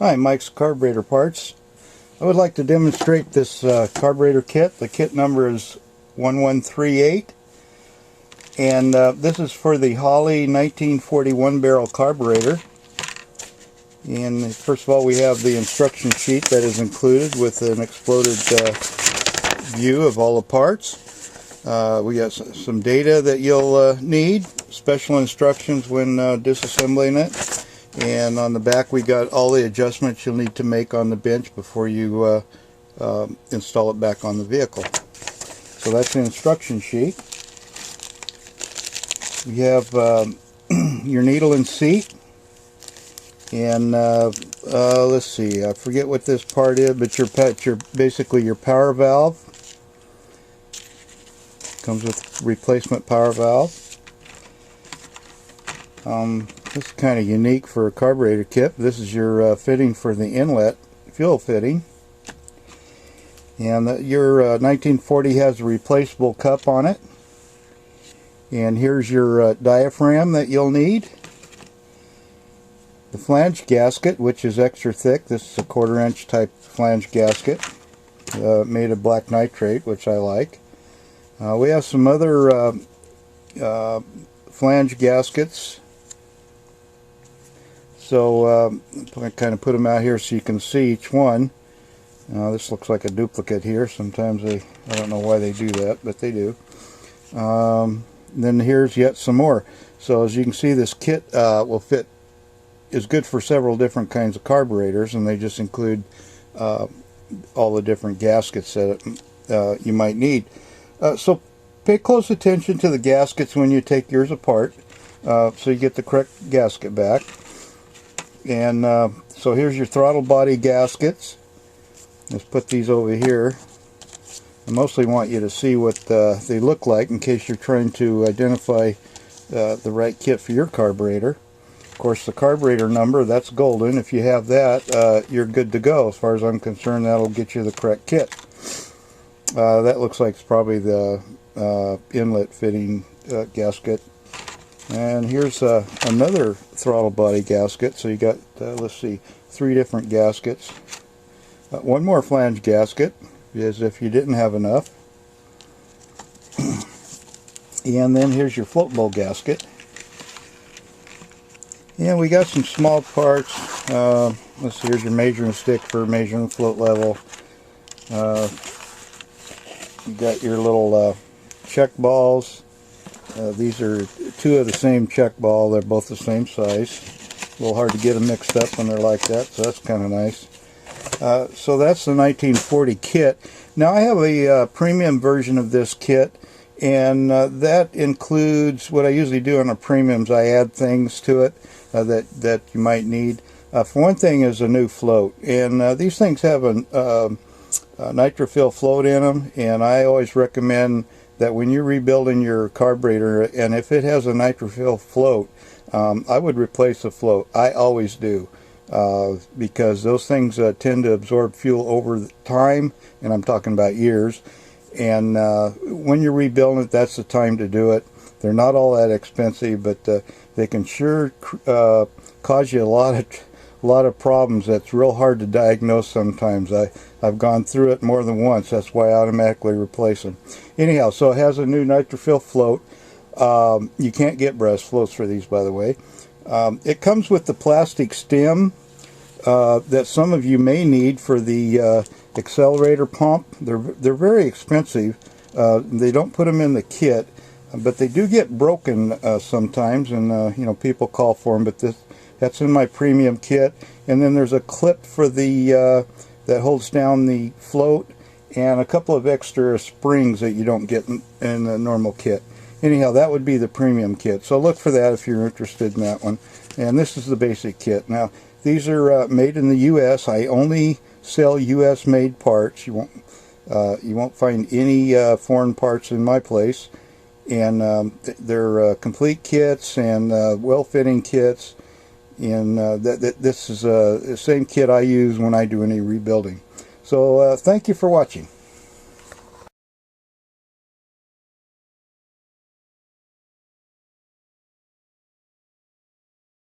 Hi, Mike's Carburetor Parts. I would like to demonstrate this carburetor kit. The kit number is 1138, and this is for the Holley 1941 barrel carburetor. And first of all, we have the instruction sheet that is included with an exploded view of all the parts. We got some data that you'll need, special instructions when disassembling it. And on the back we got all the adjustments you'll need to make on the bench before you install it back on the vehicle. So that's the instruction sheet. We have your needle and seat. And let's see, I forget what this part is, but basically your power valve. Comes with replacement power valve. This is kind of unique for a carburetor kit. This is your fitting for the inlet fuel fitting. And your 1940 has a replaceable cup on it. And here's your diaphragm that you'll need. The flange gasket, which is extra thick. This is a 1/4 inch type flange gasket made of black nitrate, which I like. We have some other flange gaskets. So I kind of put them out here so you can see each one. This looks like a duplicate here. Sometimes I don't know why they do that, but they do. Then here's yet some more. So as you can see, this kit is good for several different kinds of carburetors, and they just include all the different gaskets that you might need. So pay close attention to the gaskets when you take yours apart, so you get the correct gasket back. And so here's your throttle body gaskets. Let's put these over here. I mostly want you to see what they look like in case you're trying to identify the right kit for your carburetor. Of course, the carburetor number, that's golden. If you have that, you're good to go. As far as I'm concerned, that'll get you the correct kit. That looks like it's probably the inlet fitting gasket. And here's another throttle body gasket. So you got, let's see, 3 different gaskets. One more flange gasket, as if you didn't have enough. And then here's your float bowl gasket. And we got some small parts. Let's see, here's your measuring stick for measuring float level. You got your little check balls. These are 2 of the same check ball. They're both the same size. A little hard to get them mixed up when they're like that, so that's kind of nice. So that's the 1940 kit. Now I have a premium version of this kit, and that includes what I usually do on the premiums. I add things to it that you might need. For one thing is a new float, and these things have a nitrofill float in them, and I always recommend that when you're rebuilding your carburetor, and if it has a nitrofill float, I would replace the float. I always do, because those things tend to absorb fuel over time, and I'm talking about years. And when you're rebuilding it, that's the time to do it. They're not all that expensive, but they can sure cause you a lot of problems that's real hard to diagnose sometimes. I've gone through it more than once. That's why I automatically replace them. Anyhow, so it has a new nitrofill float. You can't get brass floats for these, by the way. It comes with the plastic stem that some of you may need for the accelerator pump. They're very expensive. They don't put them in the kit, but they do get broken sometimes, and you know, people call for them. But that's in my premium kit. And then there's a clip for the that holds down the float, and a couple of extra springs that you don't get in the normal kit. Anyhow, that would be the premium kit. So look for that if you're interested in that one. And this is the basic kit. Now, these are made in the U.S. I only sell U.S. made parts. You won't find any foreign parts in my place. And they're complete kits and well-fitting kits. And this is the same kit I use when I do any rebuilding. So thank you for watching.